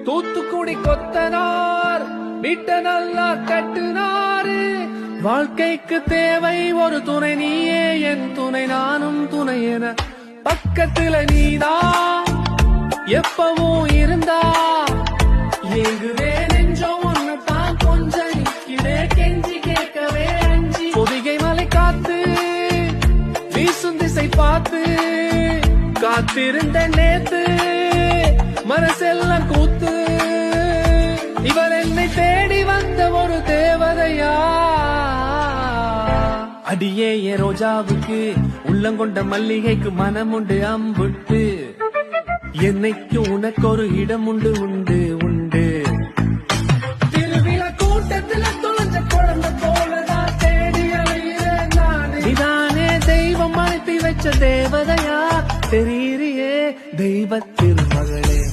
தூத்துக்குடி கொத்தனார் வீட்ட நல்லா கட்டுனாரு. வாழ்க்கைக்கு தேவை ஒரு துணை, நீயே என் துணை நானும் துணை என பக்கத்துல நீதான் எப்பவும் இருந்தா. ஏங்குவே நெஞ்சம் ஒன்னதான் கொஞ்சம் நிக்கிறே கெஞ்சி கேட்கவே அஞ்சி. பொதிகை மலை காத்து வீசும் திசை பார்த்து காத்திருந்த நேத்து மனசெல்லாம் கூத்து. இவள் என்னை தேடி வந்த ஒரு தேவதையா. அடியே என் ரோஜாவுக்கு உள்ளங்கொண்ட மல்லிகைக்கு மனம் உண்டு அம்புட்டு. என்னைக்கு உனக்கு ஒரு இடம் உண்டு உண்டு உண்டு. திருவிழா கூட்டத்துல தொலைஞ்ச குழந்தை போலதான் தேடி அலையிற நானே. இதானே தெய்வம் அனுப்பி வச்ச தேவதையா தெரிய